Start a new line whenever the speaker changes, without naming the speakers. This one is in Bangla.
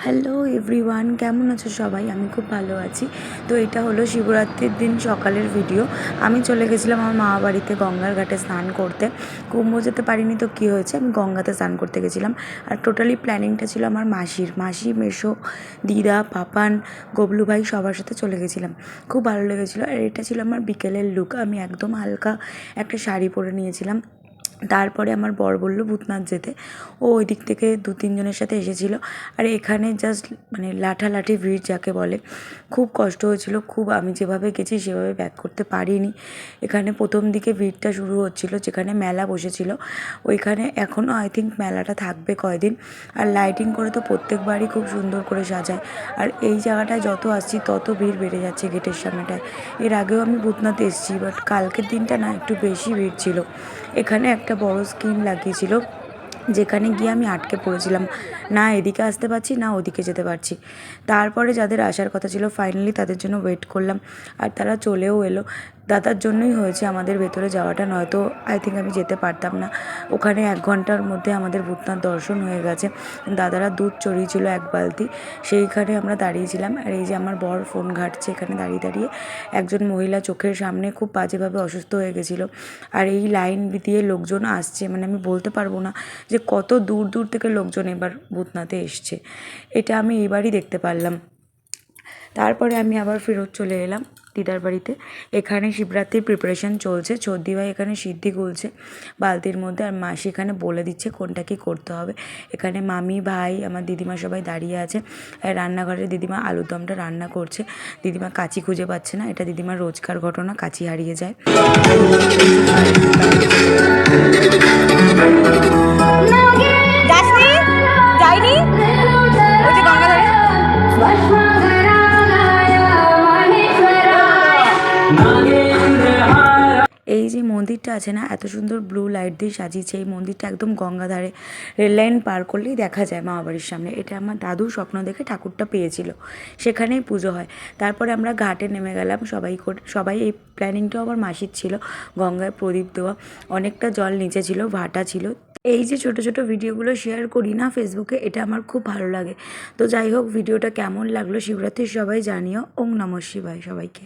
হ্যালো এভরিওয়ান, কেমন আছো সবাই? আমি খুব ভালো আছি। তো এটা হলো শিবরাত্রির দিন সকালের ভিডিও। আমি চলে গেছিলাম আমার মামা বাড়িতে গঙ্গার ঘাটে স্নান করতে। কুম্ভ যেতে পারিনি তো কী হয়েছে, আমি গঙ্গাতে স্নান করতে গেছিলাম। আর টোটালি প্ল্যানিংটা ছিল আমার মাসি, মেসো, দিদা, পাপান, গবলু ভাই সবার সাথে চলে গেছিলাম। খুব ভালো লেগেছিলো। আর এটা ছিল আমার বিকেলের লুক। আমি একদম হালকা একটা শাড়ি পরে নিয়েছিলাম। তারপরে আমার বর বললো ভূতনাথ যেতে। ও ওই দিক থেকে 2-3 জনের সাথে এসেছিলো। আর এখানে জাস্ট মানে লাঠালাঠি ভিড় যাকে বলে, খুব কষ্ট হয়েছিল। খুব আমি যেভাবে গেছি সেভাবে ব্যাক করতে পারিনি। এখানে প্রথম দিকে ভিড়টা শুরু হচ্ছিলো যেখানে মেলা বসেছিল ওইখানে। এখনও আই থিঙ্ক মেলাটা থাকবে কয়দিন। আর লাইটিং করে তো প্রত্যেকবারই খুব সুন্দর করে সাজায়। আর এই জায়গাটায় যত আসছি তত ভিড় বেড়ে যাচ্ছে গেটের সামনেটায়। এর আগেও আমি ভূতনাথে এসেছি, বাট কালকের দিনটা না একটু বেশি ভিড় ছিল। এখানে একটা বড় স্ক্রিন লাগিয়েছিল যেখানে গিয়ে আমি আটকে পড়েছিলাম, না এদিকে আসতে পারছি না ওদিকে যেতে পারছি। তারপরে যাদের আসার কথা ছিল ফাইনালি তাদের জন্য ওয়েট করলাম, আর তারা চলেও এলো। দাদার জন্যই হয়েছে আমাদের ভেতরে যাওয়াটা, নয়তো আই থিঙ্ক আমি যেতে পারতাম না। ওখানে 1 ঘন্টার মধ্যে আমাদের ভূতনাথ দর্শন হয়ে গেছে। দাদারা দুধ চড়িয়েছিল 1 বালতি, সেইখানে আমরা দাঁড়িয়েছিলাম। আর এই যে আমার বর ফোন ঘাঁটছে এখানে দাঁড়িয়ে দাঁড়িয়ে। একজন মহিলা চোখের সামনে খুব বাজেভাবে অসুস্থ হয়ে গেছিলো। আর এই লাইন দিয়ে লোকজন আসছে, মানে আমি বলতে পারবো না যে কত দূর দূর থেকে লোকজন এবার ভূতনাথে এসছে। এটা আমি এবারই দেখতে পারলাম। তারপরে আমি আবার ফেরত চলে এলাম দিদার বাড়িতে। এখানে শিবরাত্রির প্রিপারেশান চলছে। চর্দি ভাই এখানে সিদ্ধি গুলছে বালতির মধ্যে, আর মাসি এখানে বলে দিচ্ছে কোনটা কী করতে হবে। এখানে মামি, ভাই, আমার দিদিমা সবাই দাঁড়িয়ে আছে। আর রান্নাঘরে দিদিমা আলুর দমটা রান্না করছে। দিদিমা কাঁচি খুঁজে পাচ্ছে না, এটা দিদিমার রোজকার ঘটনা, কাঁচি হারিয়ে যায়। এই যে মন্দিরটা আছে না, এত সুন্দর ব্লু লাইট দিয়ে সাজিয়েছে। এই মন্দিরটা একদম গঙ্গাধারে, রেল লাইন পার করলেই দেখা যায় মামাবাড়ির সামনে। এটা আমার দাদু স্বপ্ন দেখে ঠাকুরটা পেয়েছিল, সেখানেই পুজো হয়। তারপরে আমরা ঘাটে নেমে গেলাম সবাই। এই প্ল্যানিংটাও আমার মাসির ছিল, গঙ্গায় প্রদীপ দেওয়া। অনেকটা জল নিচে ছিল, ভাটা ছিল। এই যে ছোট ছোট ভিডিওগুলো শেয়ার করি না ফেসবুকে, এটা আমার খুব ভালো লাগে। তো যাই হোক, ভিডিওটা কেমন লাগলো শিবরাত্রির সবাই জানিও। ওম নমঃ শিবায় সবাইকে।